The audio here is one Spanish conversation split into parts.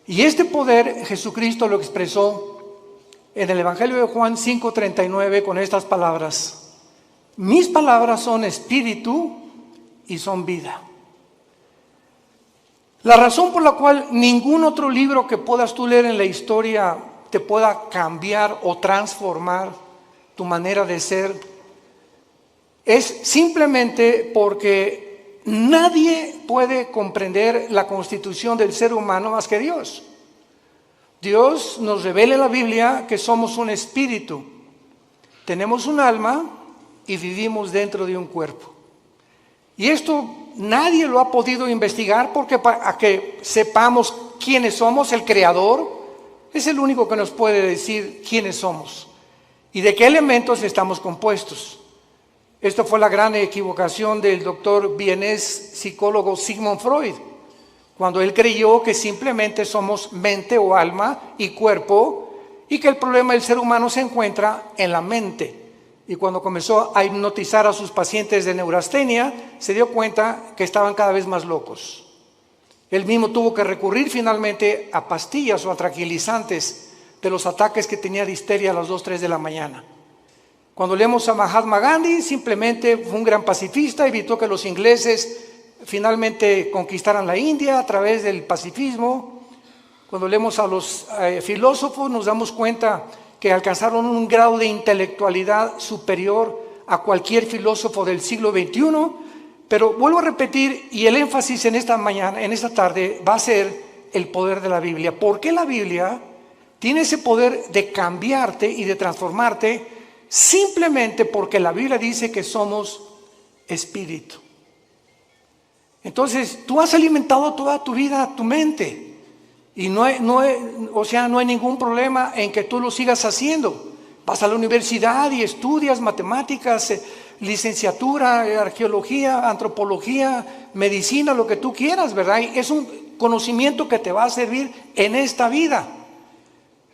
Y este poder Jesucristo lo expresó en el Evangelio de Juan 5:39 con estas palabras: mis palabras son espíritu y son vida. La razón por la cual ningún otro libro que puedas tú leer en la historia te pueda cambiar o transformar tu manera de ser es simplemente porque nadie puede comprender la constitución del ser humano más que Dios. Dios nos revela en la Biblia que somos un espíritu, tenemos un alma y vivimos dentro de un cuerpo. Y esto nadie lo ha podido investigar porque para que sepamos quiénes somos, el Creador es el único que nos puede decir quiénes somos y de qué elementos estamos compuestos. Esto fue la gran equivocación del doctor vienés psicólogo Sigmund Freud, cuando él creyó que simplemente somos mente o alma y cuerpo y que el problema del ser humano se encuentra en la mente. Y cuando comenzó a hipnotizar a sus pacientes de neurastenia, se dio cuenta que estaban cada vez más locos. Él mismo tuvo que recurrir finalmente a pastillas o a tranquilizantes de los ataques que tenía de histeria a las 2, 3 de la mañana. Cuando leemos a Mahatma Gandhi, simplemente fue un gran pacifista, evitó que los ingleses finalmente conquistaran la India a través del pacifismo. Cuando leemos a los filósofos nos damos cuenta que alcanzaron un grado de intelectualidad superior a cualquier filósofo del siglo XXI, pero vuelvo a repetir, y el énfasis en esta mañana, en esta tarde, va a ser el poder de la Biblia. ¿Por qué la Biblia tiene ese poder de cambiarte y de transformarte? Simplemente porque la Biblia dice que somos espíritu. Entonces, tú has alimentado toda tu vida tu mente. Y no hay ningún problema en que tú lo sigas haciendo. Vas a la universidad y estudias matemáticas, licenciatura, arqueología, antropología, medicina, lo que tú quieras, ¿verdad? Y es un conocimiento que te va a servir en esta vida.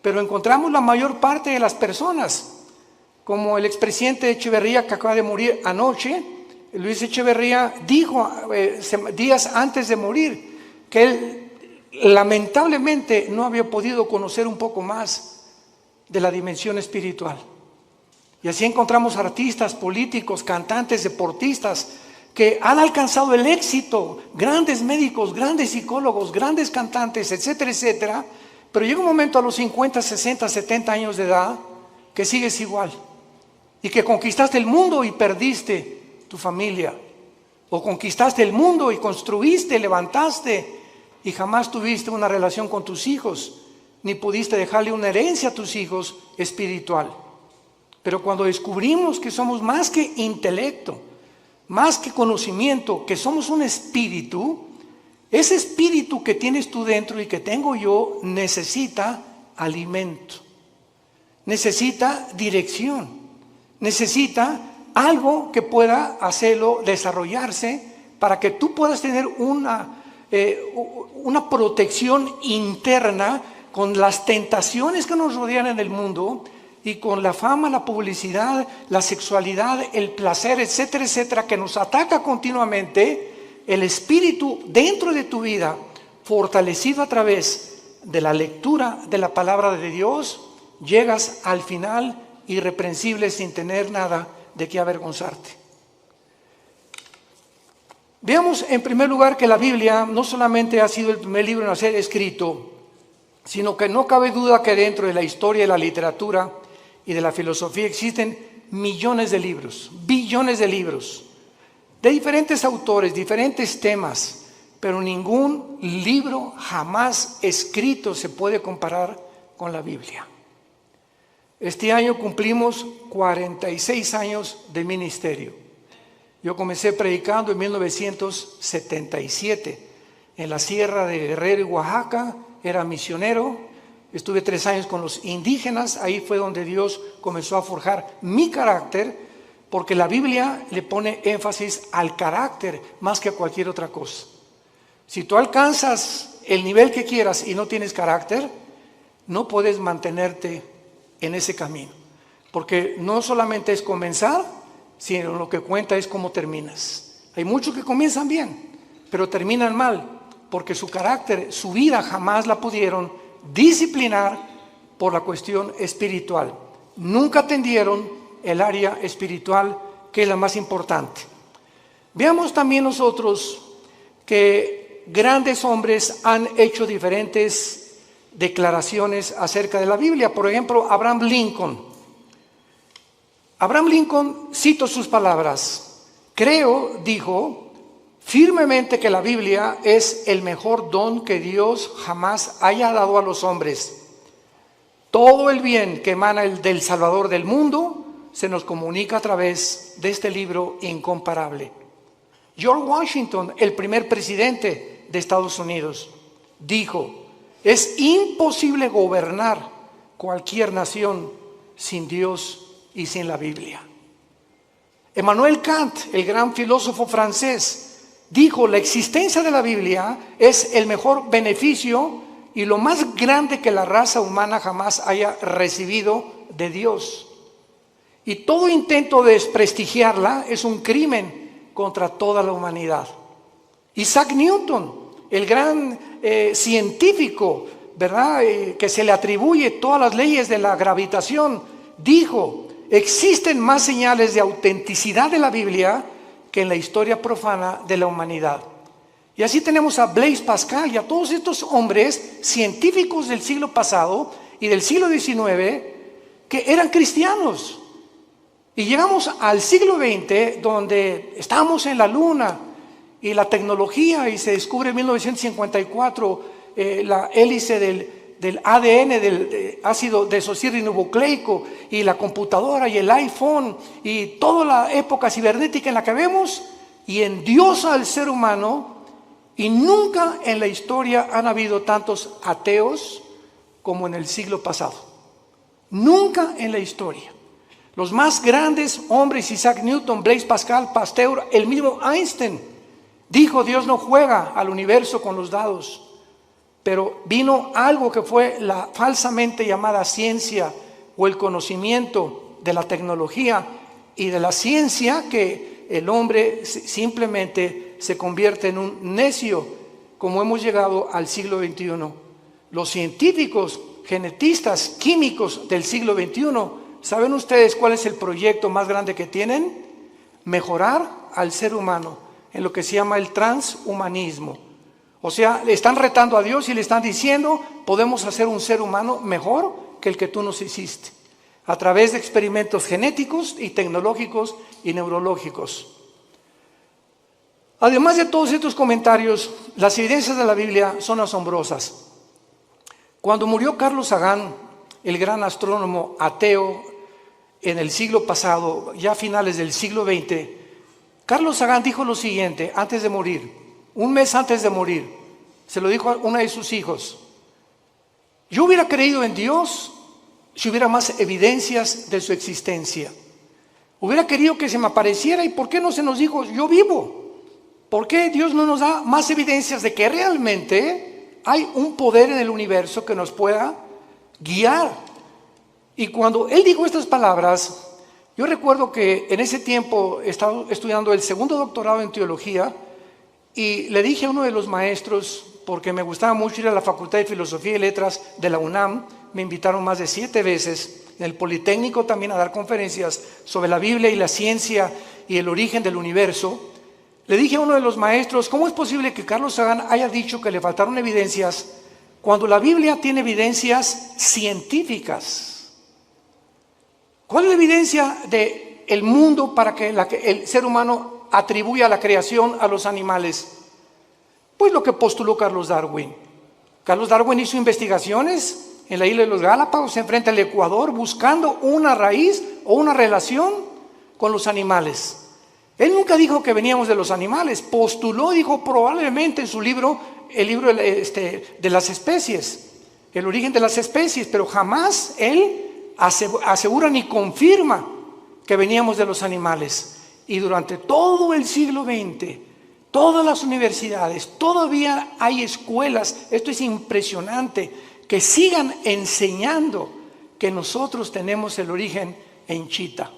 Pero encontramos la mayor parte de las personas, como el expresidente Echeverría, que acaba de morir anoche. Luis Echeverría dijo días antes de morir que él lamentablemente no había podido conocer un poco más de la dimensión espiritual. Y así encontramos artistas, políticos, cantantes, deportistas que han alcanzado el éxito, grandes médicos, grandes psicólogos, grandes cantantes, etcétera, etcétera. Pero llega un momento a los 50, 60, 70 años de edad que sigues igual y que conquistaste el mundo y perdiste tu familia, o conquistaste el mundo y construiste, levantaste y jamás tuviste una relación con tus hijos, ni pudiste dejarle una herencia a tus hijos espiritual. Pero cuando descubrimos que somos más que intelecto, más que conocimiento, que somos un espíritu, ese espíritu que tienes tú dentro y que tengo yo necesita alimento, necesita dirección, necesita algo que pueda hacerlo desarrollarse para que tú puedas tener una protección interna con las tentaciones que nos rodean en el mundo y con la fama, la publicidad, la sexualidad, el placer, etcétera, etcétera, que nos ataca continuamente. El espíritu dentro de tu vida, fortalecido a través de la lectura de la palabra de Dios, llegas al final irreprensible sin tener nada de qué avergonzarte. Veamos en primer lugar que la Biblia no solamente ha sido el primer libro en ser escrito, sino que no cabe duda que dentro de la historia de la literatura y de la filosofía existen millones de libros, billones de libros, de diferentes autores, diferentes temas, pero ningún libro jamás escrito se puede comparar con la Biblia. Este año cumplimos 46 años de ministerio. Yo comencé predicando en 1977 en la Sierra de Guerrero y Oaxaca. Era misionero, estuve 3 años con los indígenas. Ahí fue donde Dios comenzó a forjar mi carácter, porque la Biblia le pone énfasis al carácter más que a cualquier otra cosa. Si tú alcanzas el nivel que quieras y no tienes carácter, no puedes mantenerte en ese camino, porque no solamente es comenzar, sino lo que cuenta es cómo terminas. Hay muchos que comienzan bien, pero terminan mal, porque su carácter, su vida jamás la pudieron disciplinar por la cuestión espiritual. Nunca atendieron el área espiritual, que es la más importante. Veamos también nosotros que grandes hombres han hecho diferentes declaraciones acerca de la Biblia. Por ejemplo, Abraham Lincoln. Abraham Lincoln, cito sus palabras: creo, dijo, firmemente que la Biblia es el mejor don que Dios jamás haya dado a los hombres. Todo el bien que emana del Salvador del mundo se nos comunica a través de este libro incomparable. George Washington, el primer presidente de Estados Unidos, dijo: es imposible gobernar cualquier nación sin Dios y sin la Biblia. Emmanuel Kant, el gran filósofo francés, dijo: la existencia de la Biblia es el mejor beneficio y lo más grande que la raza humana jamás haya recibido de Dios. Y todo intento de desprestigiarla es un crimen contra toda la humanidad. Isaac Newton, el gran científico, ¿verdad? Que se le atribuye todas las leyes de la gravitación, dijo: existen más señales de autenticidad de la Biblia que en la historia profana de la humanidad. Y así tenemos a Blaise Pascal y a todos estos hombres científicos del siglo pasado y del siglo XIX que eran cristianos. Y llegamos al siglo XX, donde estamos en la luna y la tecnología, y se descubre en 1954 la hélice del ADN, del ácido desoxirribonucleico, y la computadora y el iPhone y toda la época cibernética en la que vemos, y endiosa al ser humano. Y nunca en la historia han habido tantos ateos como en el siglo pasado. Nunca en la historia. Los más grandes hombres, Isaac Newton, Blaise Pascal, Pasteur, el mismo Einstein, dijo: Dios no juega al universo con los dados. Pero vino algo que fue la falsamente llamada ciencia, o el conocimiento de la tecnología y de la ciencia, que el hombre simplemente se convierte en un necio, como hemos llegado al siglo XXI. Los científicos, genetistas, químicos del siglo XXI, ¿saben ustedes cuál es el proyecto más grande que tienen? Mejorar al ser humano en lo que se llama el transhumanismo. O sea, le están retando a Dios y le están diciendo: podemos hacer un ser humano mejor que el que tú nos hiciste, a través de experimentos genéticos y tecnológicos y neurológicos. Además de todos estos comentarios, las evidencias de la Biblia son asombrosas. Cuando murió Carl Sagan, el gran astrónomo ateo en el siglo pasado, ya a finales del siglo XX, Carl Sagan dijo lo siguiente antes de morir, un mes antes de morir. Se lo dijo a uno de sus hijos: yo hubiera creído en Dios si hubiera más evidencias de su existencia. Hubiera querido que se me apareciera. ¿Y por qué no se nos dijo: yo vivo? ¿Por qué Dios no nos da más evidencias de que realmente hay un poder en el universo que nos pueda guiar? Y cuando él dijo estas palabras, yo recuerdo que en ese tiempo estaba estudiando el segundo doctorado en teología, y le dije a uno de los maestros, porque me gustaba mucho ir a la Facultad de Filosofía y Letras de la UNAM, me invitaron más de 7 veces, en el Politécnico también, a dar conferencias sobre la Biblia y la ciencia y el origen del universo. Le dije a uno de los maestros: ¿cómo es posible que Carl Sagan haya dicho que le faltaron evidencias cuando la Biblia tiene evidencias científicas? ¿Cuál es la evidencia del mundo para que el ser humano atribuya la creación a los animales? Pues lo que postuló Carlos Darwin. Carlos Darwin hizo investigaciones en la isla de los Galápagos, enfrente al Ecuador, buscando una raíz o una relación con los animales. Él nunca dijo que veníamos de los animales, postuló, dijo probablemente en su libro, el libro de las especies, el origen de las especies, pero jamás él asegura ni confirma que veníamos de los animales. Y durante todo el siglo XX, todas las universidades, todavía hay escuelas, esto es impresionante, que sigan enseñando que nosotros tenemos el origen en Chita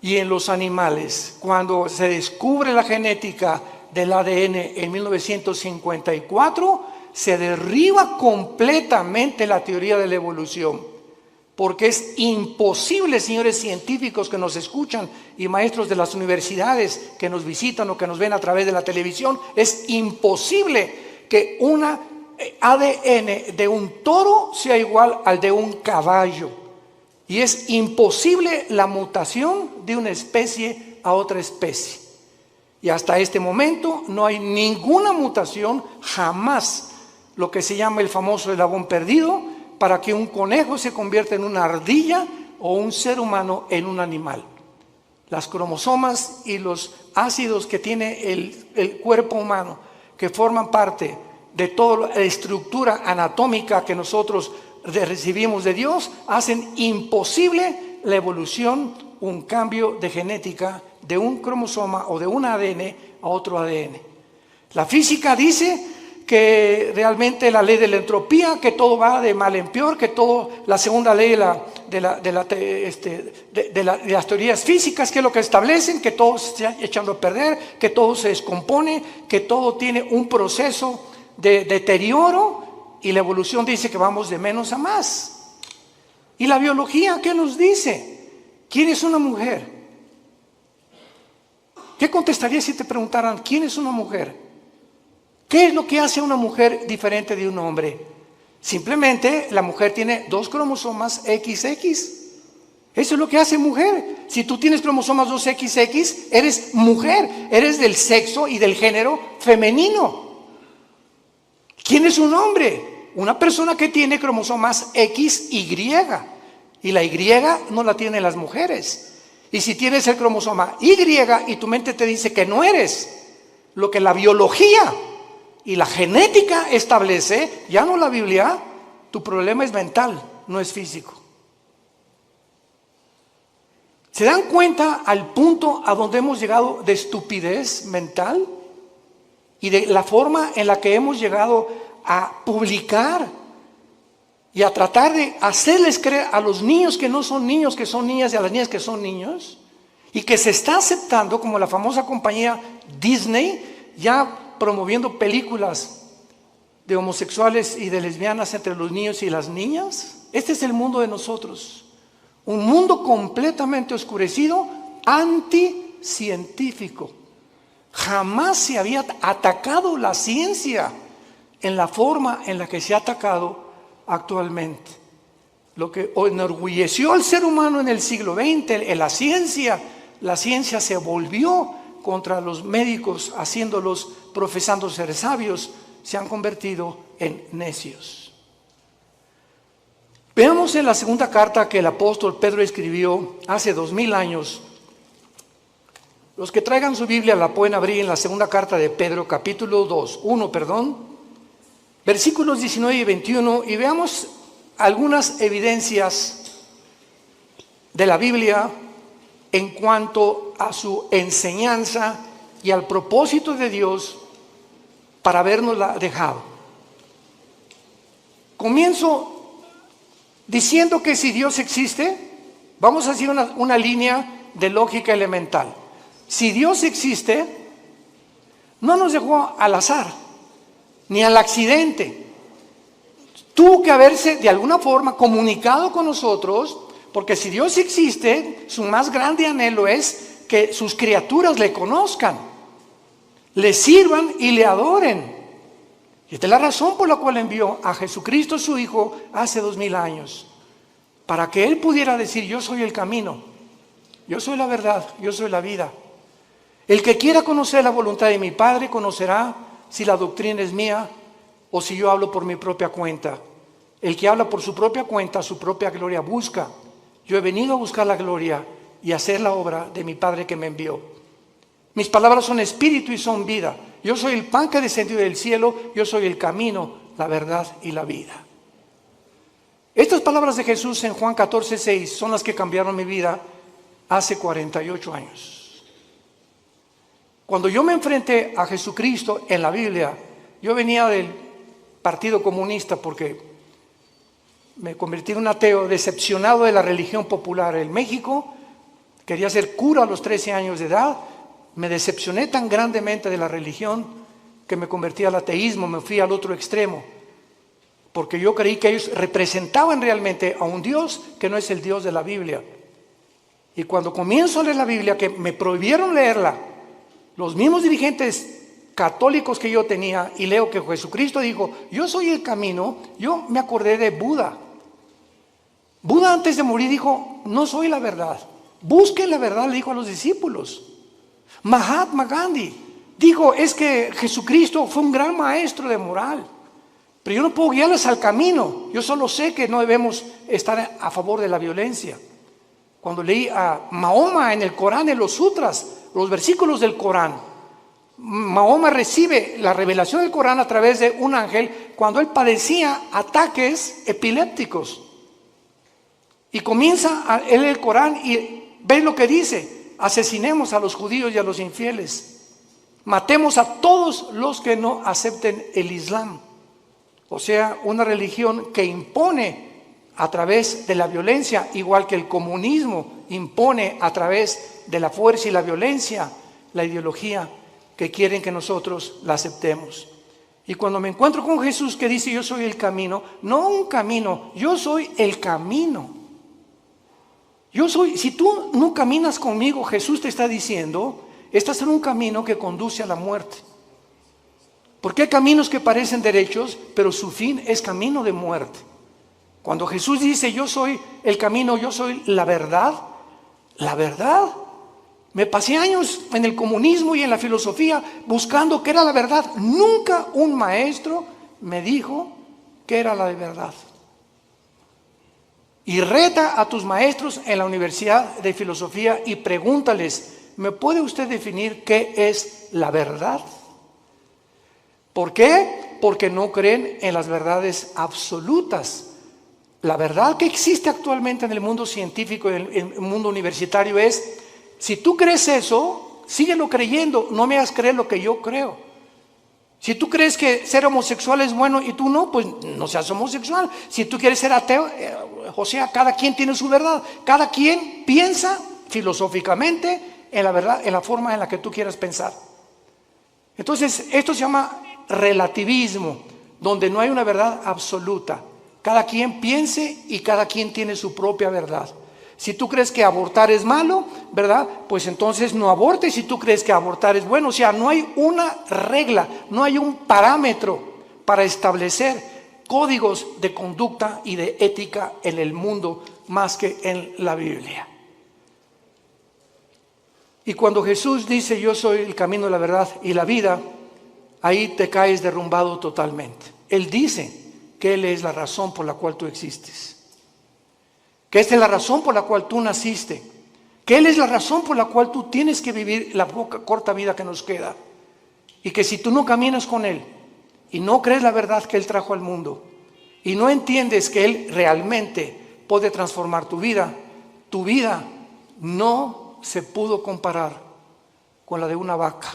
y en los animales. Cuando se descubre la genética del ADN en 1954, se derriba completamente la teoría de la evolución. Porque es imposible, señores científicos que nos escuchan y maestros de las universidades que nos visitan o que nos ven a través de la televisión, es imposible que una ADN de un toro sea igual al de un caballo. Y es imposible la mutación de una especie a otra especie. Y hasta este momento no hay ninguna mutación, jamás, lo que se llama el famoso eslabón perdido, para que un conejo se convierta en una ardilla o un ser humano en un animal. Las cromosomas y los ácidos que tiene el cuerpo humano, que forman parte de toda la estructura anatómica que nosotros recibimos de Dios, hacen imposible la evolución, un cambio de genética de un cromosoma o de un ADN a otro ADN. La física dice que realmente la ley de la entropía, que todo va de mal en peor, que todo, la segunda ley de las teorías físicas, que es lo que establecen, que todo se está echando a perder, que todo se descompone, que todo tiene un proceso de deterioro, y la evolución dice que vamos de menos a más. ¿Y la biología qué nos dice? ¿Quién es una mujer? ¿Qué contestarías si te preguntaran quién es una mujer? ¿Qué es lo que hace a una mujer diferente de un hombre? Simplemente la mujer tiene 2 cromosomas XX. Eso es lo que hace mujer. Si tú tienes cromosomas 2XX, eres mujer, eres del sexo y del género femenino. ¿Quién es un hombre? Una persona que tiene cromosomas XY. Y la Y no la tienen las mujeres. Y si tienes el cromosoma Y y tu mente te dice que no eres lo que la biología y la genética establece, ya no la Biblia, tu problema es mental, no es físico. ¿Se dan cuenta al punto a donde hemos llegado de estupidez mental? Y de la forma en la que hemos llegado a publicar y a tratar de hacerles creer a los niños que no son niños, que son niñas, y a las niñas que son niños, y que se está aceptando, como la famosa compañía Disney, ya promoviendo películas de homosexuales y de lesbianas entre los niños y las niñas. Este es el mundo de nosotros, un mundo completamente oscurecido, anticientífico. Jamás se había atacado la ciencia en la forma en la que se ha atacado actualmente. Lo que enorgulleció al ser humano en el siglo XX, en la ciencia se volvió contra los médicos, haciéndolos, profesando ser sabios, se han convertido en necios. Veamos en la segunda carta que el apóstol Pedro escribió hace 2000 años. Los que traigan su Biblia la pueden abrir en la segunda carta de Pedro, capítulo 1, versículos 19 y 21, y veamos algunas evidencias de la Biblia en cuanto a su enseñanza y al propósito de Dios para habernosla dejado. Comienzo diciendo que si Dios existe, vamos a hacer una línea de lógica elemental. Si Dios existe, no nos dejó al azar, ni al accidente. Tuvo que haberse de alguna forma comunicado con nosotros, porque si Dios existe, su más grande anhelo es que sus criaturas le conozcan, le sirvan y le adoren. Y esta es la razón por la cual envió a Jesucristo su Hijo hace 2000 años, para que Él pudiera decir: yo soy el camino, yo soy la verdad, yo soy la vida. El que quiera conocer la voluntad de mi Padre conocerá si la doctrina es mía o si yo hablo por mi propia cuenta. El que habla por su propia cuenta, su propia gloria busca. Yo he venido a buscar la gloria y a hacer la obra de mi Padre que me envió. Mis palabras son espíritu y son vida. Yo soy el pan que descendió del cielo, yo soy el camino, la verdad y la vida. Estas palabras de Jesús en Juan 14:6 son las que cambiaron mi vida hace 48 años. Cuando yo me enfrenté a Jesucristo en la Biblia, yo venía del Partido Comunista porque me convertí en un ateo decepcionado de la religión popular en México. Quería ser cura a los 13 años de edad. Me decepcioné tan grandemente de la religión que me convertí al ateísmo, me fui al otro extremo, porque yo creí que ellos representaban realmente a un Dios que no es el Dios de la Biblia. Y cuando comienzo a leer la Biblia, que me prohibieron leerla, los mismos dirigentes católicos que yo tenía, y leo que Jesucristo dijo, yo soy el camino, yo me acordé de Buda. Buda antes de morir dijo, no soy la verdad, busquen la verdad, le dijo a los discípulos. Mahatma Gandhi dijo, es que Jesucristo fue un gran maestro de moral, pero yo no puedo guiarles al camino, yo solo sé que no debemos estar a favor de la violencia. Cuando leí a Mahoma en el Corán, en los sutras, los versículos del Corán, Mahoma recibe la revelación del Corán a través de un ángel cuando él padecía ataques epilépticos. Y comienza a leer el Corán y ve lo que dice: asesinemos a los judíos y a los infieles, matemos a todos los que no acepten el Islam. O sea, una religión que impone a través de la violencia, igual que el comunismo impone a través de la fuerza y la violencia, la ideología que quieren que nosotros la aceptemos. Y cuando me encuentro con Jesús que dice yo soy el camino, no un camino, yo soy el camino. Yo soy, si tú no caminas conmigo, Jesús te está diciendo, estás en un camino que conduce a la muerte. Porque hay caminos que parecen derechos, pero su fin es camino de muerte. Cuando Jesús dice yo soy el camino, yo soy la verdad, me pasé años en el comunismo y en la filosofía buscando qué era la verdad. Nunca un maestro me dijo qué era la verdad. Y reta a tus maestros en la Universidad de Filosofía y pregúntales, ¿me puede usted definir qué es la verdad? ¿Por qué? Porque no creen en las verdades absolutas. La verdad que existe actualmente en el mundo científico y en el mundo universitario es, si tú crees eso, síguelo creyendo, no me hagas creer lo que yo creo. Si tú crees que ser homosexual es bueno y tú no, pues no seas homosexual. Si tú quieres ser ateo, o sea, cada quien tiene su verdad. Cada quien piensa filosóficamente en la verdad, en la forma en la que tú quieras pensar. Entonces, esto se llama relativismo, donde no hay una verdad absoluta. Cada quien piense y cada quien tiene su propia verdad. Si tú crees que abortar es malo, ¿verdad? Pues entonces no abortes. Si tú crees que abortar es bueno, o sea, no hay una regla, no hay un parámetro para establecer códigos de conducta y de ética en el mundo más que en la Biblia. Y cuando Jesús dice yo soy el camino, la verdad y la vida, ahí te caes derrumbado totalmente. Él dice que Él es la razón por la cual tú existes, que esta es la razón por la cual tú naciste, que Él es la razón por la cual tú tienes que vivir la corta vida que nos queda, y que si tú no caminas con Él y no crees la verdad que Él trajo al mundo y no entiendes que Él realmente puede transformar tu vida no se pudo comparar con la de una vaca,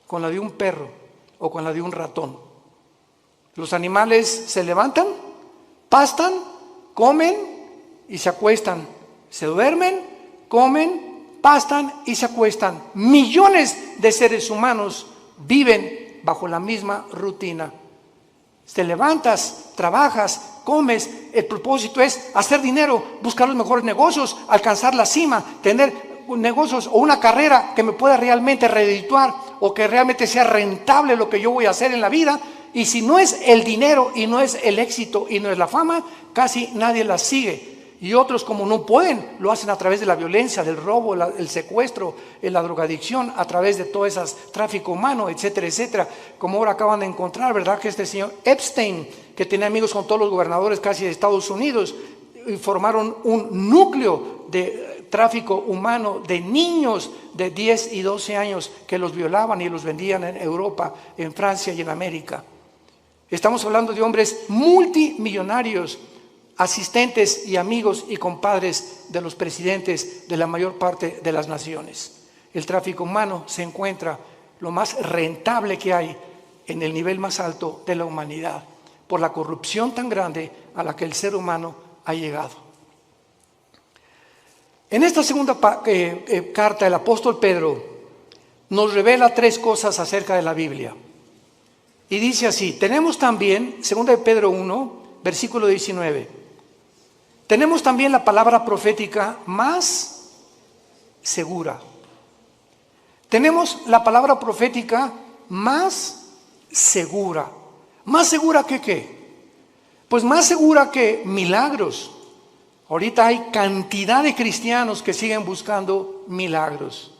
con la de un perro o con la de un ratón. Los animales se levantan, pastan, comen y se acuestan, se duermen, comen, pastan y se acuestan. Millones de seres humanos viven bajo la misma rutina. Te levantas, trabajas, comes, el propósito es hacer dinero, buscar los mejores negocios, alcanzar la cima, tener negocios o una carrera que me pueda realmente redituar o que realmente sea rentable lo que yo voy a hacer en la vida. Y si no es el dinero y no es el éxito y no es la fama, casi nadie la sigue. Y otros, como no pueden, lo hacen a través de la violencia, del robo, el secuestro, la drogadicción, a través de todo ese tráfico humano, etcétera, etcétera. Como ahora acaban de encontrar, ¿verdad? Que este señor Epstein, que tenía amigos con todos los gobernadores casi de Estados Unidos, y formaron un núcleo de tráfico humano de niños de 10 y 12 años que los violaban y los vendían en Europa, en Francia y en América. Estamos hablando de hombres multimillonarios, asistentes y amigos y compadres de los presidentes de la mayor parte de las naciones. El tráfico humano se encuentra lo más rentable que hay en el nivel más alto de la humanidad, por la corrupción tan grande a la que el ser humano ha llegado. En esta segunda carta, el apóstol Pedro nos revela tres cosas acerca de la Biblia. Y dice así, tenemos también, 2 de Pedro 1, versículo 19, tenemos también la palabra profética más segura. Tenemos la palabra profética más segura. ¿Más segura que qué? Pues más segura que milagros. Ahorita hay cantidad de cristianos que siguen buscando milagros.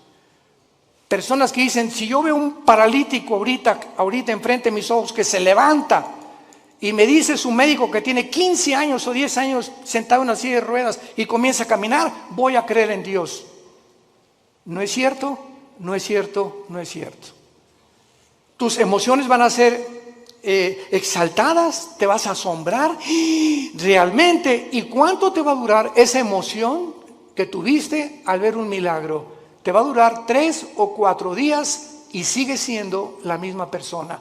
Personas que dicen, si yo veo un paralítico ahorita enfrente de mis ojos que se levanta y me dice su médico que tiene 15 años o 10 años sentado en una silla de ruedas y comienza a caminar, voy a creer en Dios. ¿No es cierto? No es cierto, no es cierto. Tus emociones van a ser exaltadas, te vas a asombrar realmente. ¿Y cuánto te va a durar esa emoción que tuviste al ver un milagro? Te va a durar 3 o 4 días y sigues siendo la misma persona.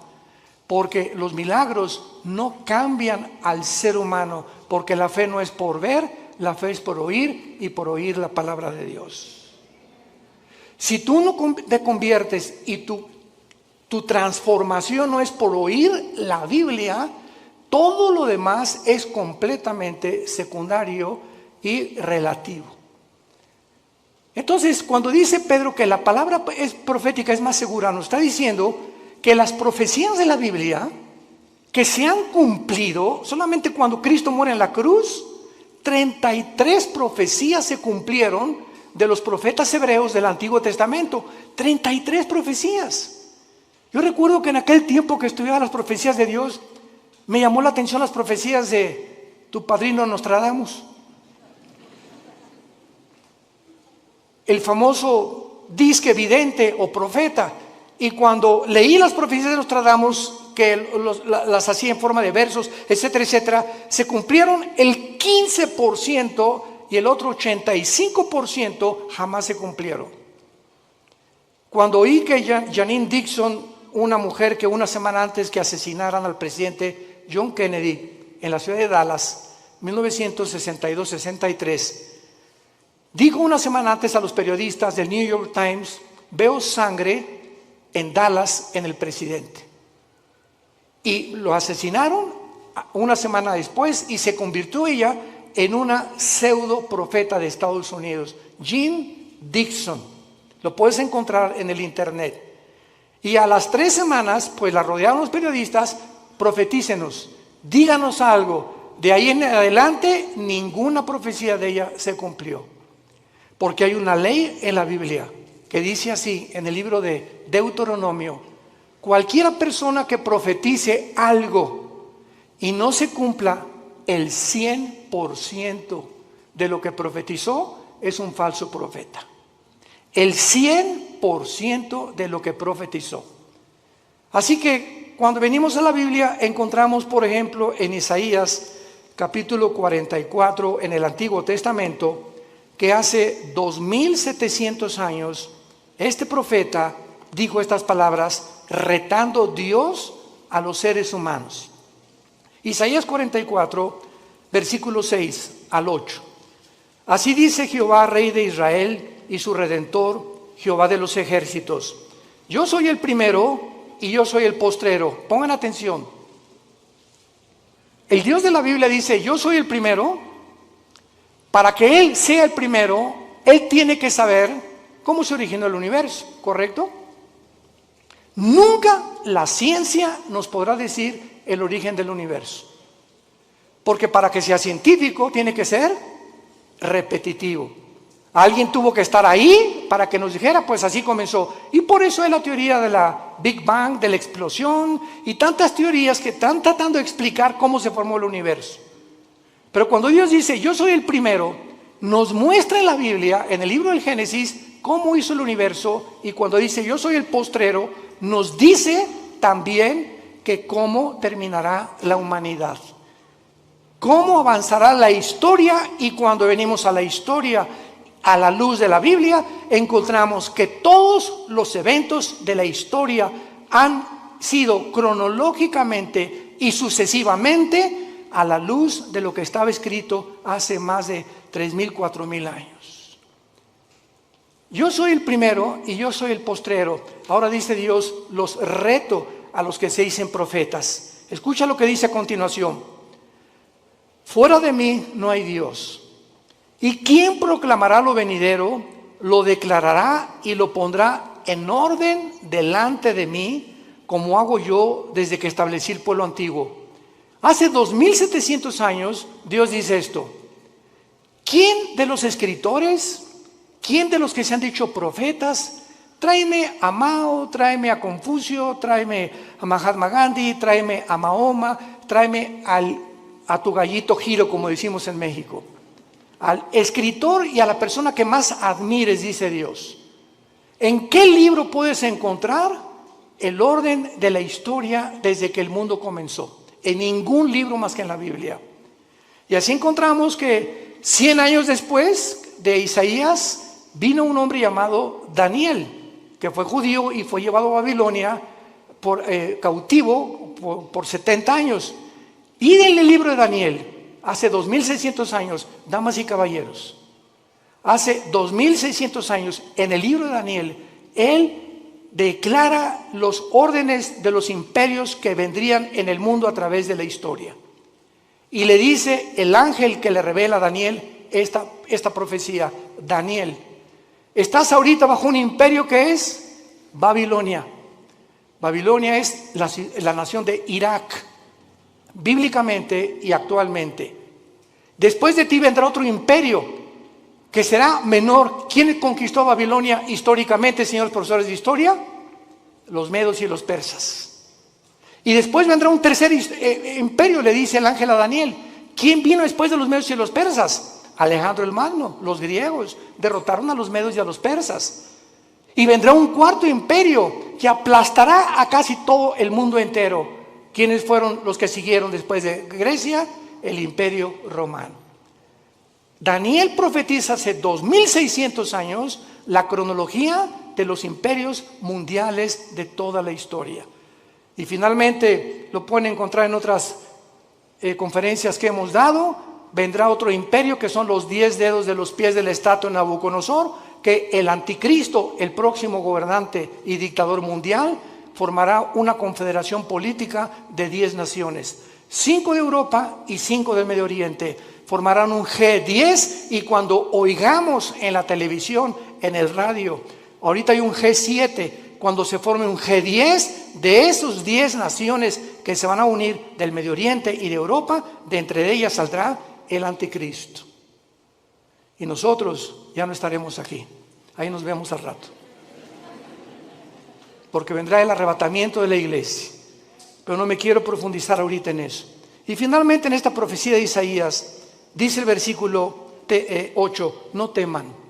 Porque los milagros no cambian al ser humano, porque la fe no es por ver, la fe es por oír y por oír la palabra de Dios. Si tú no te conviertes y tu transformación no es por oír la Biblia, todo lo demás es completamente secundario y relativo. Entonces, cuando dice Pedro que la palabra es profética, es más segura, nos está diciendo que las profecías de la Biblia que se han cumplido, solamente cuando Cristo muere en la cruz, 33 profecías se cumplieron de los profetas hebreos del Antiguo Testamento. 33 profecías. Yo recuerdo que en aquel tiempo que estudiaba las profecías de Dios, me llamó la atención las profecías de tu padrino Nostradamus. El famoso disque vidente o profeta. Y cuando leí las profecías de Nostradamus, que las hacía en forma de versos, etcétera, etcétera, se cumplieron el 15% y el otro 85% jamás se cumplieron. Cuando oí que Janine Dixon, una mujer que una semana antes que asesinaran al presidente John Kennedy en la ciudad de Dallas, 1962-63, dijo una semana antes a los periodistas del New York Times, veo sangre en Dallas en el presidente. Y lo asesinaron una semana después y se convirtió ella en una pseudo profeta de Estados Unidos, Jean Dixon. Lo puedes encontrar en el internet. Y a las 3 semanas, pues la rodearon los periodistas, profetícenos, díganos algo. De ahí en adelante, ninguna profecía de ella se cumplió. Porque hay una ley en la Biblia que dice así, en el libro de Deuteronomio, cualquiera persona que profetice algo y no se cumpla el 100% de lo que profetizó, es un falso profeta. El 100% de lo que profetizó. Así que cuando venimos a la Biblia encontramos, por ejemplo, en Isaías capítulo 44 en el Antiguo Testamento, que hace 2700 años este profeta dijo estas palabras retando Dios a los seres humanos. Isaías 44, versículo 6 al 8. Así dice Jehová, Rey de Israel y su Redentor, Jehová de los ejércitos. Yo soy el primero y yo soy el postrero. Pongan atención. El Dios de la Biblia dice, yo soy el primero. Para que Él sea el primero, Él tiene que saber cómo se originó el universo, ¿correcto? Nunca la ciencia nos podrá decir el origen del universo. Porque para que sea científico tiene que ser repetitivo. Alguien tuvo que estar ahí para que nos dijera, pues así comenzó. Y por eso es la teoría de la Big Bang, de la explosión y tantas teorías que están tratando de explicar cómo se formó el universo. Pero cuando Dios dice, yo soy el primero, nos muestra en la Biblia, en el libro del Génesis, cómo hizo el universo. Y cuando dice, yo soy el postrero, nos dice también que cómo terminará la humanidad. Cómo avanzará la historia. Y cuando venimos a la historia, a la luz de la Biblia, encontramos que todos los eventos de la historia han sido cronológicamente y sucesivamente a la luz de lo que estaba escrito hace más de 3,000, 4,000 años. Yo soy el primero y yo soy el postrero. Ahora dice Dios, los reto a los que se dicen profetas. Escucha lo que dice a continuación. Fuera de mí no hay Dios. ¿Y quién proclamará lo venidero? Lo declarará y lo pondrá en orden delante de mí, como hago yo desde que establecí el pueblo antiguo. Hace 2700 años Dios dice esto. ¿Quién de los escritores, quién de los que se han dicho profetas, tráeme a Mao, tráeme a Confucio, tráeme a Mahatma Gandhi, tráeme a Mahoma, tráeme a tu gallito Giro, como decimos en México? Al escritor y a la persona que más admires, dice Dios. ¿En qué libro puedes encontrar el orden de la historia desde que el mundo comenzó? En ningún libro más que en la Biblia. Y así encontramos que 100 años después de Isaías vino un hombre llamado Daniel, que fue judío y fue llevado a Babilonia cautivo por 70 años. Y en el libro de Daniel, hace 2600 años, damas y caballeros, hace 2600 años, en el libro de Daniel, él declara los órdenes de los imperios que vendrían en el mundo a través de la historia. Y le dice el ángel que le revela a Daniel esta profecía: Daniel, estás ahorita bajo un imperio que es Babilonia. Babilonia es la nación de Irak, bíblicamente y actualmente. Después de ti vendrá otro imperio que será menor. ¿Quién conquistó Babilonia históricamente, señores profesores de historia? Los medos y los persas. Y después vendrá un tercer imperio, le dice el ángel a Daniel. ¿Quién vino después de los medos y los persas? Alejandro el Magno, los griegos derrotaron a los medos y a los persas. Y vendrá un cuarto imperio que aplastará a casi todo el mundo entero. ¿Quiénes fueron los que siguieron después de Grecia? El imperio romano. Daniel profetiza hace 2600 años la cronología de los imperios mundiales de toda la historia. Y finalmente lo pueden encontrar en otras conferencias que hemos dado. Vendrá otro imperio que son los 10 dedos de los pies de la estatua de Nabucodonosor, que el anticristo, el próximo gobernante y dictador mundial, formará una confederación política de 10 naciones, 5 de Europa y 5 del Medio Oriente. Formarán un G10 y cuando oigamos en la televisión, en el radio, ahorita hay un G7, cuando se forme un G10 de esos 10 naciones que se van a unir del Medio Oriente y de Europa, de entre ellas saldrá el anticristo. Y nosotros ya no estaremos aquí. Ahí nos vemos al rato. Porque vendrá el arrebatamiento de la iglesia. Pero no me quiero profundizar ahorita en eso. Y finalmente en esta profecía de Isaías, dice el versículo 8, no teman.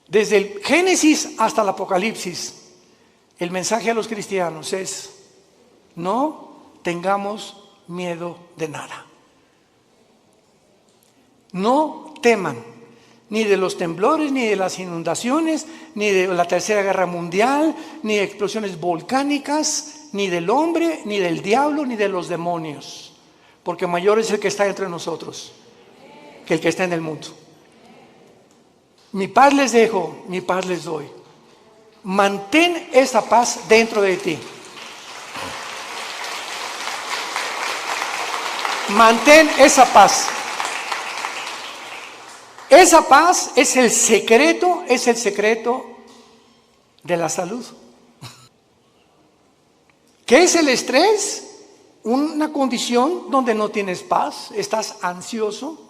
Desde el Génesis hasta el Apocalipsis, el mensaje a los cristianos es: no tengamos miedo de nada. No teman, ni de los temblores, ni de las inundaciones, ni de la Tercera Guerra Mundial, ni de explosiones volcánicas, ni del hombre, ni del diablo, ni de los demonios. Porque mayor es el que está entre nosotros que el que está en el mundo. Mi paz les dejo, mi paz les doy. Mantén esa paz dentro de ti. Mantén esa paz. Esa paz es el secreto de la salud. ¿Qué es el estrés? Una condición donde no tienes paz, estás ansioso,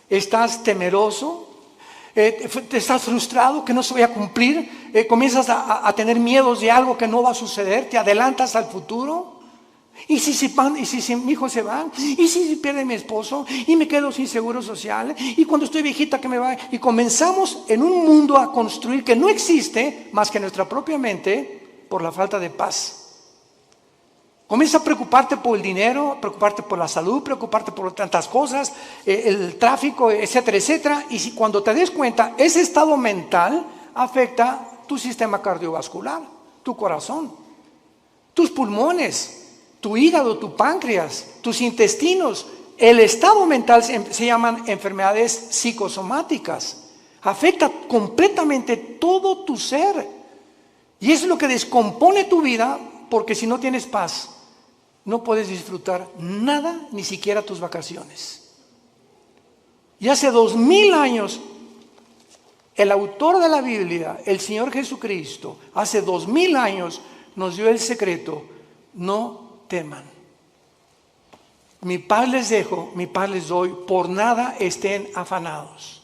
estás temeroso, estás frustrado que no se vaya a cumplir, comienzas a tener miedos de algo que no va a suceder, te adelantas al futuro. ¿Y si mi hijo se va? ¿Y si pierde mi esposo? ¿Y me quedo sin seguro social? ¿Y cuando estoy viejita que me va? Y comenzamos en un mundo a construir que no existe más que nuestra propia mente por la falta de paz. Comienza a preocuparte por el dinero, preocuparte por la salud, preocuparte por tantas cosas, el tráfico, etcétera, etcétera. Y si cuando te des cuenta, ese estado mental afecta tu sistema cardiovascular, tu corazón, tus pulmones, tu hígado, tu páncreas, tus intestinos. El estado mental se llaman enfermedades psicosomáticas. Afecta completamente todo tu ser. Y eso es lo que descompone tu vida, porque si no tienes paz, no puedes disfrutar nada, ni siquiera tus vacaciones. Y hace 2000 años, el autor de la Biblia, el Señor Jesucristo, hace 2000 años nos dio el secreto: no teman. Mi paz les dejo, mi paz les doy, por nada estén afanados.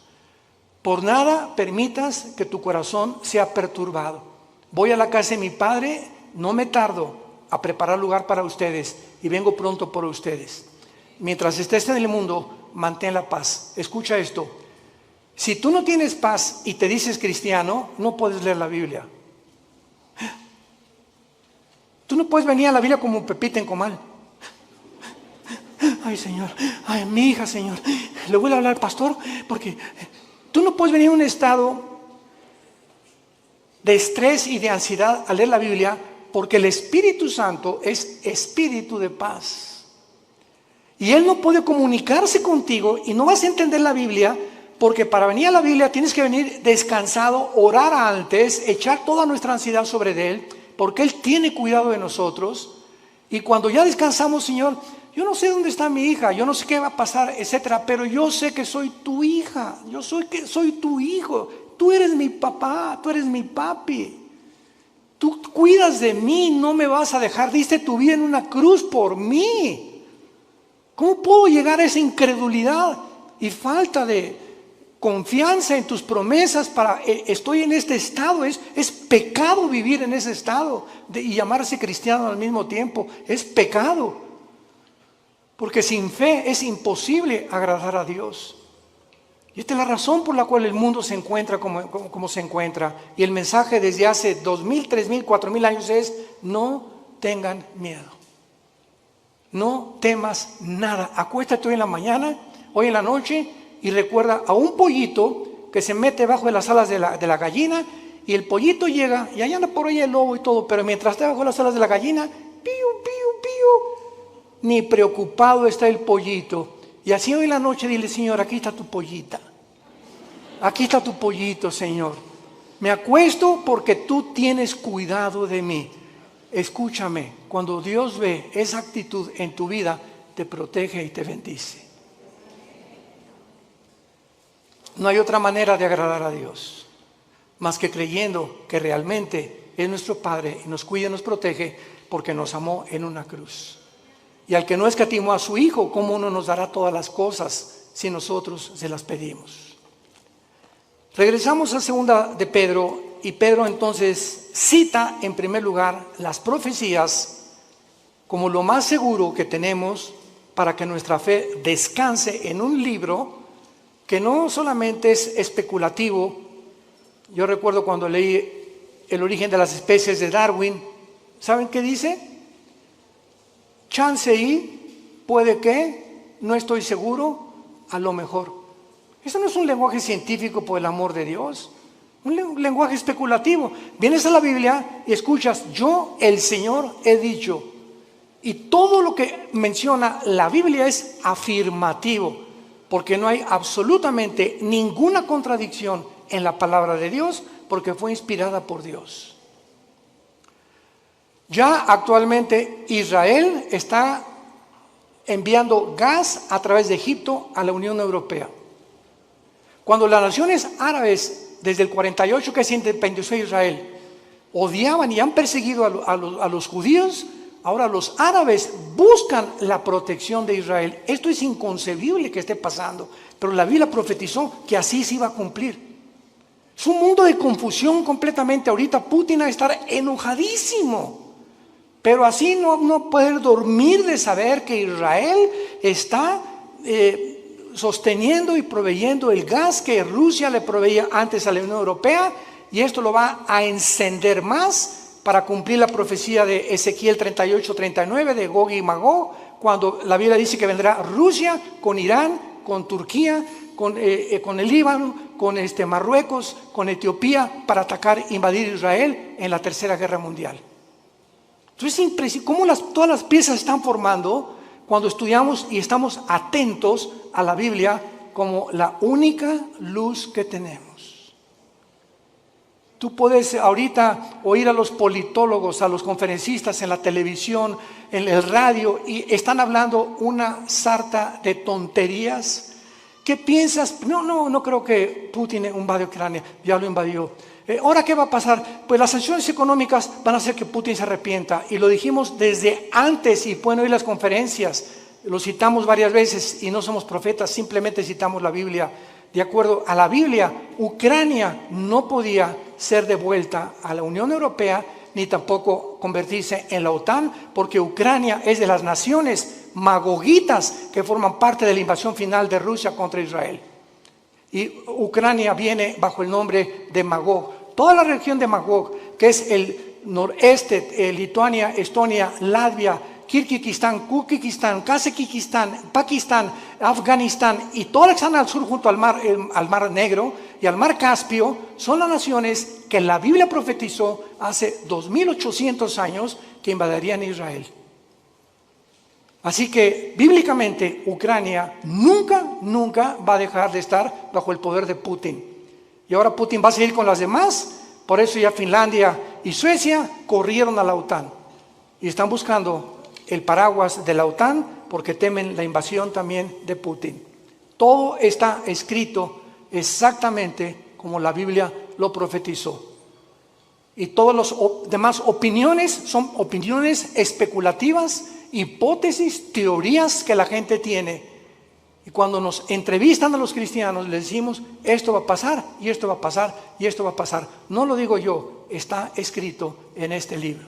Por nada permitas que tu corazón sea perturbado. Voy a la casa de mi Padre, no me tardo a preparar lugar para ustedes y vengo pronto por ustedes. Mientras estés en el mundo, mantén la paz. Escucha esto: si tú no tienes paz y te dices cristiano, no puedes leer la Biblia. Tú no puedes venir a la Biblia como Pepita en comal. Ay, Señor, ay, mi hija, Señor, le voy a hablar al pastor, porque tú no puedes venir a un estado de estrés y de ansiedad a leer la Biblia, porque el Espíritu Santo es espíritu de paz. Y Él no puede comunicarse contigo y no vas a entender la Biblia, porque para venir a la Biblia tienes que venir descansado, orar antes, echar toda nuestra ansiedad sobre Él, porque Él tiene cuidado de nosotros. Y cuando ya descansamos, Señor, yo no sé dónde está mi hija, yo no sé qué va a pasar, etcétera, pero yo sé que soy tu hija, soy tu hijo, tú eres mi papá, tú eres mi papi, tú cuidas de mí, no me vas a dejar, diste tu vida en una cruz por mí. ¿Cómo puedo llegar a esa incredulidad y falta de confianza en tus promesas estoy en este estado? Es pecado vivir en ese estado y llamarse cristiano al mismo tiempo, es pecado. Porque sin fe es imposible agradar a Dios. Y esta es la razón por la cual el mundo se encuentra como se encuentra. Y el mensaje desde hace 2000, 3000, 4000 años es: no tengan miedo. No temas nada. Acuéstate hoy en la mañana, hoy en la noche, y recuerda a un pollito que se mete bajo de las alas de la gallina, y el pollito llega, y allá anda por ahí el lobo y todo, pero mientras está bajo las alas de la gallina, piu, piu, piu, ni preocupado está el pollito. Y así hoy en la noche dile: Señor, aquí está tu pollita. Aquí está tu pollito, Señor. Me acuesto porque tú tienes cuidado de mí. Escúchame, cuando Dios ve esa actitud en tu vida, te protege y te bendice. No hay otra manera de agradar a Dios más que creyendo que realmente es nuestro Padre y nos cuida y nos protege porque nos amó en una cruz. Y al que no escatimó a su Hijo, ¿cómo no nos dará todas las cosas si nosotros se las pedimos? Regresamos a segunda de Pedro, y Pedro entonces cita en primer lugar las profecías como lo más seguro que tenemos para que nuestra fe descanse en un libro que no solamente es especulativo. Yo recuerdo cuando leí El origen de las especies de Darwin, ¿saben qué dice? Chance y, puede que, no estoy seguro, a lo mejor. Eso no es un lenguaje científico, por el amor de Dios. Un lenguaje especulativo. Vienes a la Biblia y escuchas: yo, el Señor, he dicho. Y todo lo que menciona la Biblia es afirmativo, porque no hay absolutamente ninguna contradicción en la palabra de Dios, porque fue inspirada por Dios. Ya actualmente Israel está enviando gas a través de Egipto a la Unión Europea. Cuando las naciones árabes, desde el 48 que se independizó Israel, odiaban y han perseguido a los judíos, ahora los árabes buscan la protección de Israel. Esto es inconcebible que esté pasando, pero la Biblia profetizó que así se iba a cumplir. Es un mundo de confusión completamente. Ahorita Putin va a estar enojadísimo, pero así no poder dormir de saber que Israel está sosteniendo y proveyendo el gas que Rusia le proveía antes a la Unión Europea, y esto lo va a encender más para cumplir la profecía de Ezequiel 38-39 de Gog y Magog, cuando la Biblia dice que vendrá Rusia con Irán, con Turquía, con el Líbano, con Marruecos, con Etiopía, para atacar, invadir Israel en la Tercera Guerra Mundial. Entonces es impresionante cómo todas las piezas se están formando cuando estudiamos y estamos atentos a la Biblia como la única luz que tenemos. Tú puedes ahorita oír a los politólogos, a los conferencistas en la televisión, en el radio, y están hablando una sarta de tonterías. ¿Qué piensas? No creo que Putin invadió Ucrania, ya lo invadió. ¿Ahora qué va a pasar? Pues las sanciones económicas van a hacer que Putin se arrepienta. Y lo dijimos desde antes, y pueden oír las conferencias. Lo citamos varias veces y no somos profetas, simplemente citamos la Biblia. De acuerdo a la Biblia, Ucrania no podía ser devuelta a la Unión Europea ni tampoco convertirse en la OTAN, porque Ucrania es de las naciones magogitas que forman parte de la invasión final de Rusia contra Israel. Y Ucrania viene bajo el nombre de Magog. Toda la región de Magog, que es el noreste, Lituania, Estonia, Latvia, Kirguistán, Kuzbekistán, Kazajistán, Pakistán, Afganistán y todas las que están al sur junto al mar Negro y al mar Caspio, son las naciones que la Biblia profetizó hace 2800 años que invadirían Israel. Así que bíblicamente Ucrania nunca va a dejar de estar bajo el poder de Putin. Y ahora Putin va a seguir con las demás, por eso ya Finlandia y Suecia corrieron a la OTAN y están buscando el paraguas de la OTAN porque temen la invasión también de Putin. Todo está escrito exactamente como la Biblia lo profetizó. Y todas las demás opiniones son opiniones especulativas, hipótesis, teorías que la gente tiene. Y cuando nos entrevistan a los cristianos, les decimos, esto va a pasar, y esto va a pasar, y esto va a pasar. No lo digo yo, está escrito en este libro.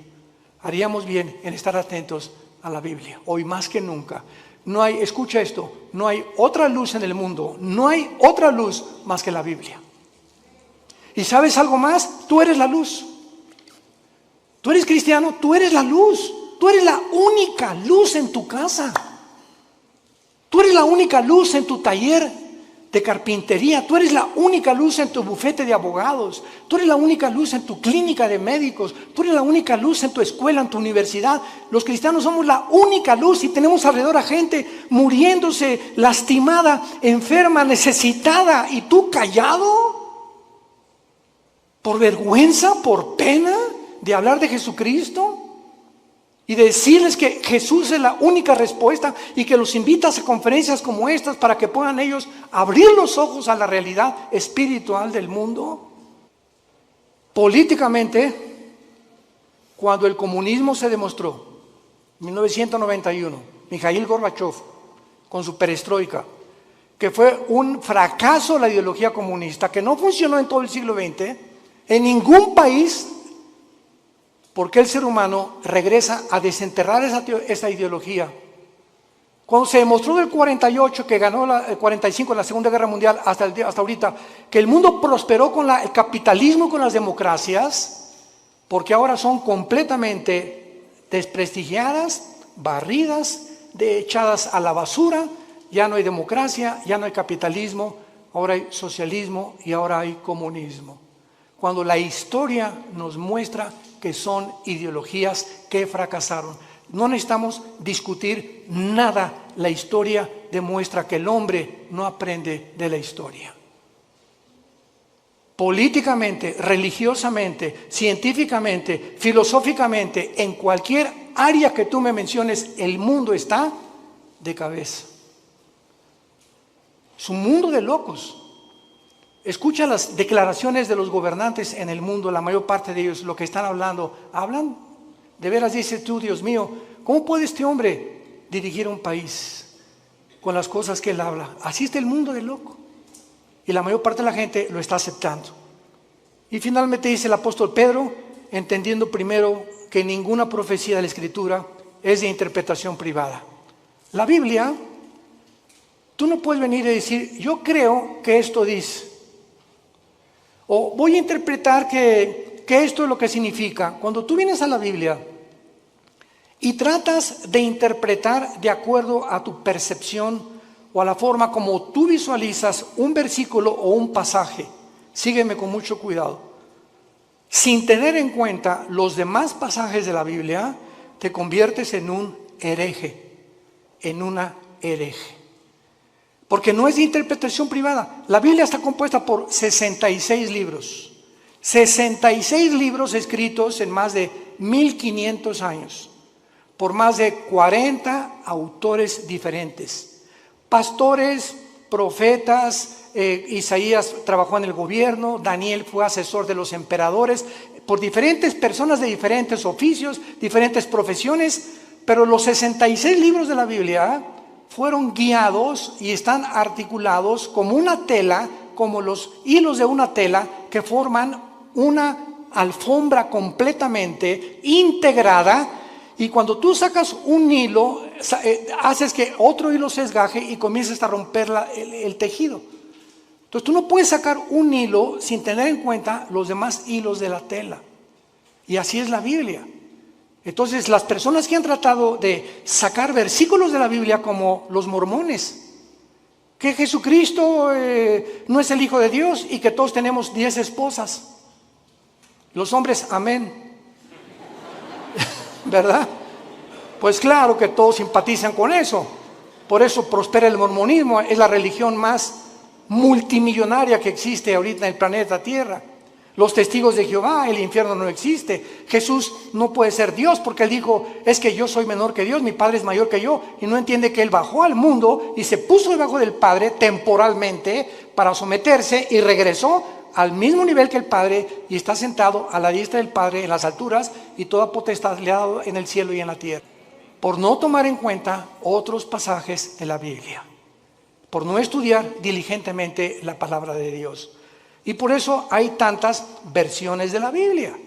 Haríamos bien en estar atentos a la Biblia, hoy más que nunca. No hay, escucha esto, no hay otra luz en el mundo, no hay otra luz más que la Biblia. ¿Y sabes algo más? Tú eres la luz. Tú eres cristiano, tú eres la luz. Tú eres la única luz en tu casa. Tú eres la única luz en tu taller de carpintería. Tú eres la única luz en tu bufete de abogados. Tú eres la única luz en tu clínica de médicos. Tú eres la única luz en tu escuela, en tu universidad. Los cristianos somos la única luz y tenemos alrededor a gente muriéndose, lastimada, enferma, necesitada. ¿Y tú callado? ¿Por vergüenza, por pena de hablar de Jesucristo? Y decirles que Jesús es la única respuesta y que los invitas a conferencias como estas para que puedan ellos abrir los ojos a la realidad espiritual del mundo. Políticamente, cuando el comunismo se demostró, en 1991, Mikhail Gorbachev, con su perestroika, que fue un fracaso la ideología comunista, que no funcionó en todo el siglo XX, en ningún país. Porque el ser humano regresa a desenterrar esa ideología. Cuando se demostró del 48 que ganó el 45 en la Segunda Guerra Mundial hasta ahorita, que el mundo prosperó con el capitalismo y con las democracias, porque ahora son completamente desprestigiadas, barridas, echadas a la basura, ya no hay democracia, ya no hay capitalismo, ahora hay socialismo y ahora hay comunismo. Cuando la historia nos muestra que son ideologías que fracasaron. No necesitamos discutir nada. La historia demuestra que el hombre no aprende de la historia. Políticamente, religiosamente, científicamente, filosóficamente, en cualquier área que tú me menciones, el mundo está de cabeza. Es un mundo de locos. Escucha las declaraciones de los gobernantes en el mundo, la mayor parte de ellos, lo que están hablando. Hablan, de veras dices tú, Dios mío, ¿cómo puede este hombre dirigir un país con las cosas que él habla? Así está el mundo de loco. Y la mayor parte de la gente lo está aceptando. Y finalmente dice el apóstol Pedro, entendiendo primero que ninguna profecía de la Escritura es de interpretación privada. La Biblia, tú no puedes venir y decir, yo creo que esto dice. O voy a interpretar que esto es lo que significa. Cuando tú vienes a la Biblia y tratas de interpretar de acuerdo a tu percepción o a la forma como tú visualizas un versículo o un pasaje, sígueme con mucho cuidado, sin tener en cuenta los demás pasajes de la Biblia, te conviertes en un hereje, en una hereje. Porque no es de interpretación privada. La Biblia está compuesta por 66 libros. 66 libros escritos en más de 1500 años, por más de 40 autores diferentes. Pastores, profetas, Isaías trabajó en el gobierno, Daniel fue asesor de los emperadores, por diferentes personas de diferentes oficios, diferentes profesiones, pero los 66 libros de la Biblia fueron guiados y están articulados como una tela, como los hilos de una tela que forman una alfombra completamente integrada. Y cuando tú sacas un hilo, haces que otro hilo se desgaje y comienzas a romper el tejido. Entonces tú no puedes sacar un hilo sin tener en cuenta los demás hilos de la tela. Y así es la Biblia. Entonces las personas que han tratado de sacar versículos de la Biblia, como los mormones, que Jesucristo no es el Hijo de Dios y que todos tenemos 10 esposas. Los hombres, amén. ¿Verdad? Pues claro que todos simpatizan con eso. Por eso prospera el mormonismo, es la religión más multimillonaria que existe ahorita en el planeta Tierra. Los testigos de Jehová, el infierno no existe. Jesús no puede ser Dios porque Él dijo, es que yo soy menor que Dios, mi Padre es mayor que yo. Y no entiende que Él bajó al mundo y se puso debajo del Padre temporalmente para someterse y regresó al mismo nivel que el Padre y está sentado a la diestra del Padre en las alturas y toda potestad le ha dado en el cielo y en la tierra. Por no tomar en cuenta otros pasajes de la Biblia, por no estudiar diligentemente la palabra de Dios. Y por eso hay tantas versiones de la Biblia,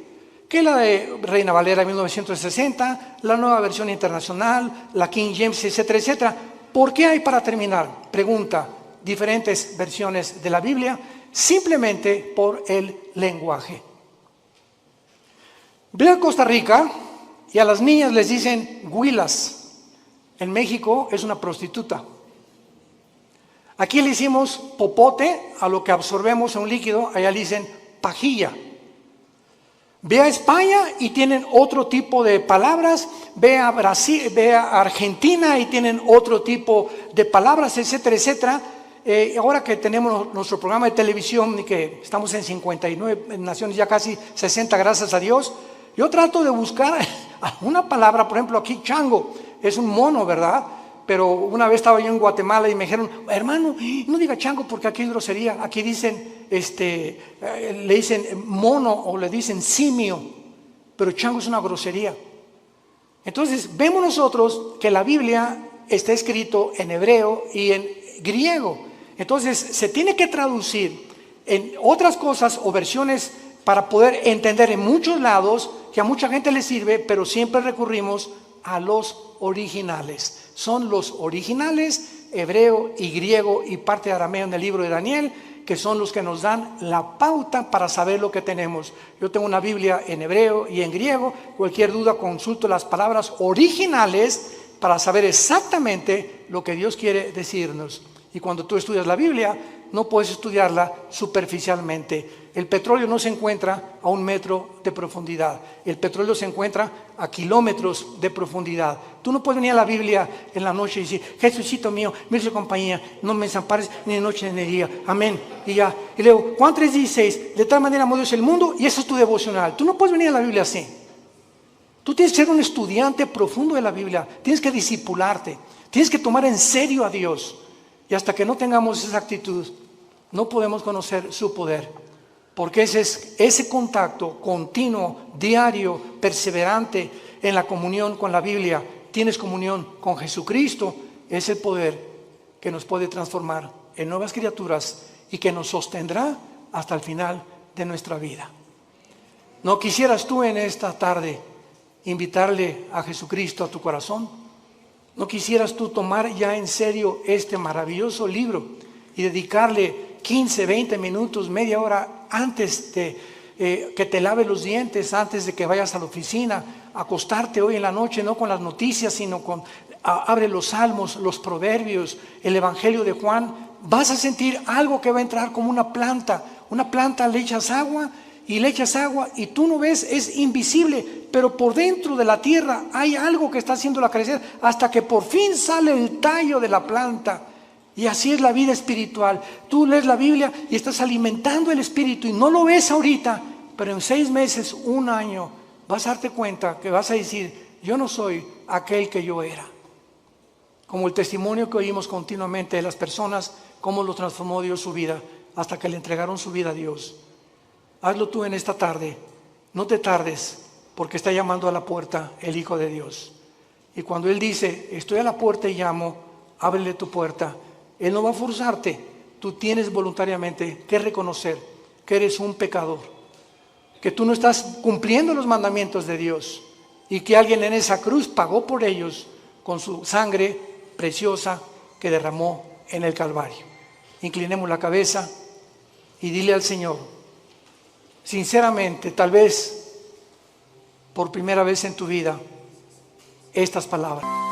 que la de Reina Valera 1960, la Nueva Versión Internacional, la King James, etcétera, etcétera. ¿Por qué hay, para terminar, pregunta, diferentes versiones de la Biblia? Simplemente por el lenguaje. Ve a Costa Rica y a las niñas les dicen huilas. En México es una prostituta. Aquí le hicimos popote a lo que absorbemos en un líquido, allá le dicen pajilla. Ve a España y tienen otro tipo de palabras, ve a Brasil, ve a Argentina y tienen otro tipo de palabras, etcétera, etcétera. Ahora que tenemos nuestro programa de televisión y que estamos en 59 naciones, ya casi 60, gracias a Dios, yo trato de buscar una palabra. Por ejemplo, aquí chango es un mono, ¿verdad? Pero una vez estaba yo en Guatemala y me dijeron, hermano, no diga chango porque aquí hay grosería. Aquí dicen, le dicen mono o le dicen simio, pero chango es una grosería. Entonces vemos nosotros que la Biblia está escrito en hebreo y en griego. Entonces se tiene que traducir en otras cosas o versiones para poder entender en muchos lados, que a mucha gente le sirve, pero siempre recurrimos a los originales. Son los originales, hebreo y griego y parte de arameo en el libro de Daniel, que son los que nos dan la pauta para saber lo que tenemos. Yo tengo una Biblia en hebreo y en griego. Cualquier duda consulto las palabras originales para saber exactamente lo que Dios quiere decirnos. Y cuando tú estudias la Biblia, no puedes estudiarla superficialmente. El petróleo no se encuentra a 1 metro de profundidad. El petróleo se encuentra a kilómetros de profundidad. Tú no puedes venir a la Biblia en la noche y decir, Jesucito mío, me hizo compañía, no me desampares ni de noche ni de día. Amén. Y ya. Y leo Juan 3:16, de tal manera amó Dios el mundo, y eso es tu devocional. Tú no puedes venir a la Biblia así. Tú tienes que ser un estudiante profundo de la Biblia. Tienes que discipularte. Tienes que tomar en serio a Dios. Y hasta que no tengamos esa actitud, no podemos conocer su poder. Porque ese contacto continuo, diario, perseverante en la comunión con la Biblia, tienes comunión con Jesucristo, es el poder que nos puede transformar en nuevas criaturas y que nos sostendrá hasta el final de nuestra vida. ¿No quisieras tú en esta tarde invitarle a Jesucristo a tu corazón? ¿No quisieras tú tomar ya en serio este maravilloso libro y dedicarle 15, 20 minutos, media hora antes de que te laves los dientes, antes de que vayas a la oficina, acostarte hoy en la noche, no con las noticias, sino abre los salmos, los proverbios, el evangelio de Juan? Vas a sentir algo que va a entrar como una planta. Una planta le echas agua y tú no ves, es invisible, pero por dentro de la tierra hay algo que está haciéndola crecer hasta que por fin sale el tallo de la planta. Y así es la vida espiritual. Tú lees la Biblia y estás alimentando el espíritu y no lo ves ahorita, pero en 6 meses, un año, vas a darte cuenta que vas a decir, yo no soy aquel que yo era. Como el testimonio que oímos continuamente de las personas, cómo lo transformó Dios su vida, hasta que le entregaron su vida a Dios. Hazlo tú en esta tarde, no te tardes, porque está llamando a la puerta el Hijo de Dios. Y cuando Él dice, estoy a la puerta y llamo, ábrele tu puerta. Él no va a forzarte, tú tienes voluntariamente que reconocer que eres un pecador, que tú no estás cumpliendo los mandamientos de Dios y que alguien en esa cruz pagó por ellos con su sangre preciosa que derramó en el Calvario. Inclinemos la cabeza y dile al Señor, sinceramente, tal vez por primera vez en tu vida, estas palabras.